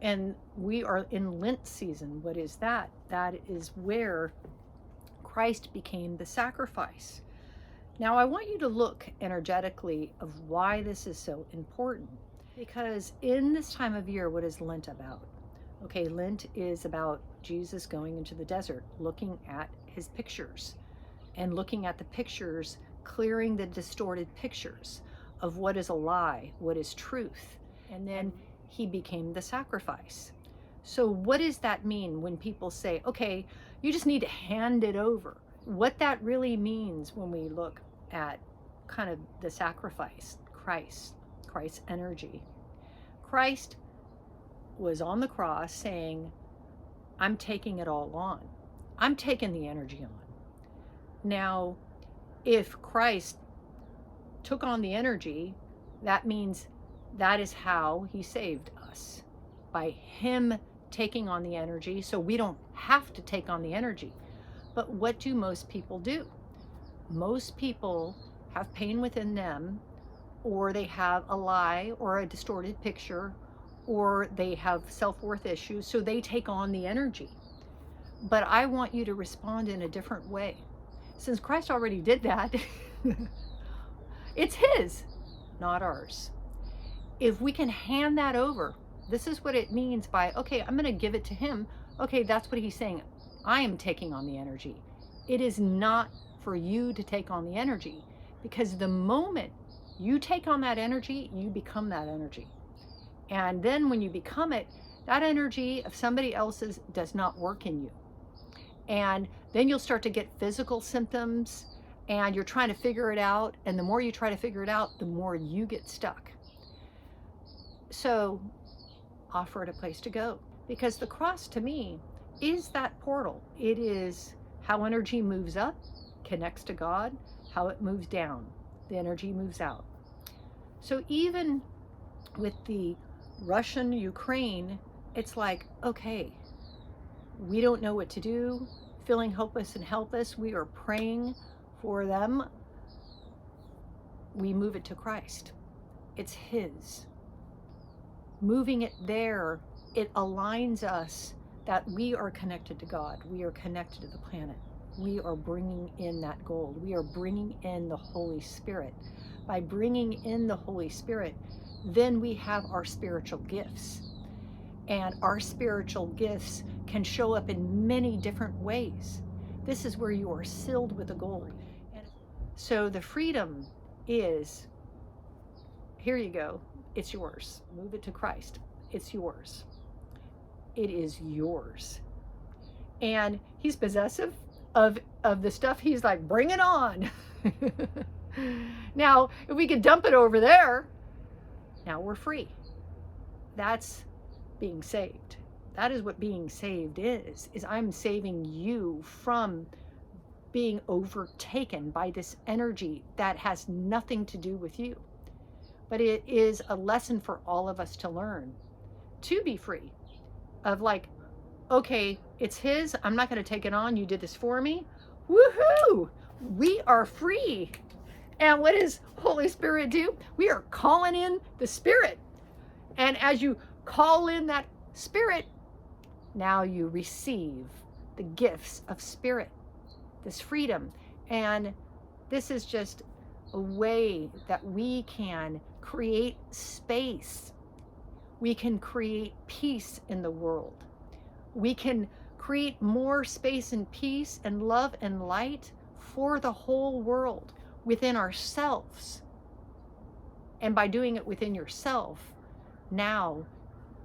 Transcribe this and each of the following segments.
And we are in Lent season. What is that? That is where Christ became the sacrifice. Now, I want you to look energetically of why this is so important. Because in this time of year, what is Lent about? Okay, Lent is about Jesus going into the desert, looking at his pictures and looking at the pictures, clearing the distorted pictures of what is a lie, what is truth. And then he became the sacrifice. So what does that mean when people say, okay, you just need to hand it over? What that really means when we look at kind of the sacrifice, Christ's energy. Christ was on the cross saying, I'm taking it all on. I'm taking the energy on. Now, if Christ took on the energy, that means that is how he saved us, by him taking on the energy, so we don't have to take on the energy. But what do most people do? Most people have pain within them, or they have a lie or a distorted picture, or they have self-worth issues, so they take on the energy. But I want you to respond in a different way. Since Christ already did that, it's his, not ours. If we can hand that over, this is what it means by, okay, I'm going to give it to him. Okay, that's what he's saying. I am taking on the energy. It is not for you to take on the energy, because the moment you take on that energy, you become that energy. And then when you become it, that energy of somebody else's does not work in you. And then you'll start to get physical symptoms, and you're trying to figure it out. And the more you try to figure it out, the more you get stuck. So offer it a place to go, because the cross to me is that portal. It is how energy moves up, connects to God, how it moves down, the energy moves out. So even with the Russian-Ukraine, it's like, okay, we don't know what to do, feeling hopeless and helpless. We are praying for them. We move it to Christ. It's his. Moving it there, it aligns us that we are connected to God. We are connected to the planet. We are bringing in that gold. We are bringing in the Holy Spirit. By bringing in the Holy Spirit, then we have our spiritual gifts. And our spiritual gifts can show up in many different ways. This is where you are sealed with the gold. And so the freedom is, here you go, it's yours. Move it to Christ. It's yours. It is yours. And he's possessive of the stuff. He's like, bring it on. Now, if we could dump it over there, now we're free. That's being saved. That is what being saved is I'm saving you from being overtaken by this energy that has nothing to do with you. But it is a lesson for all of us to learn, to be free of like, okay, it's his, I'm not going to take it on. You did this for me. Woohoo! We are free. And what does Holy Spirit do? We are calling in the Spirit. And as you call in that Spirit, now you receive the gifts of Spirit, this freedom. And this is just a way that we can create space. We can create peace in the world. We can create more space and peace and love and light for the whole world within ourselves. And by doing it within yourself, now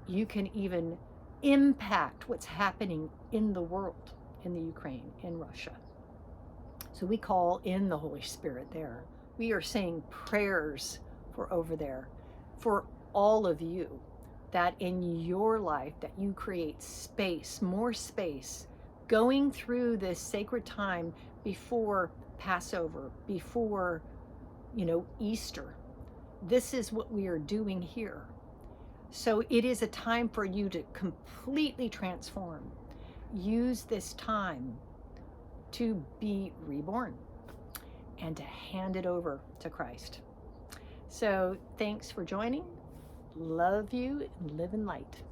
you can even impact what's happening in the world, in the Ukraine, in Russia. So we call in the Holy Spirit there. We are saying prayers for over there, for all of you, that in your life, that you create space, more space, going through this sacred time before Passover, before, Easter. This is what we are doing here. So it is a time for you to completely transform. Use this time to be reborn and to hand it over to Christ. So thanks for joining. Love you and live in light.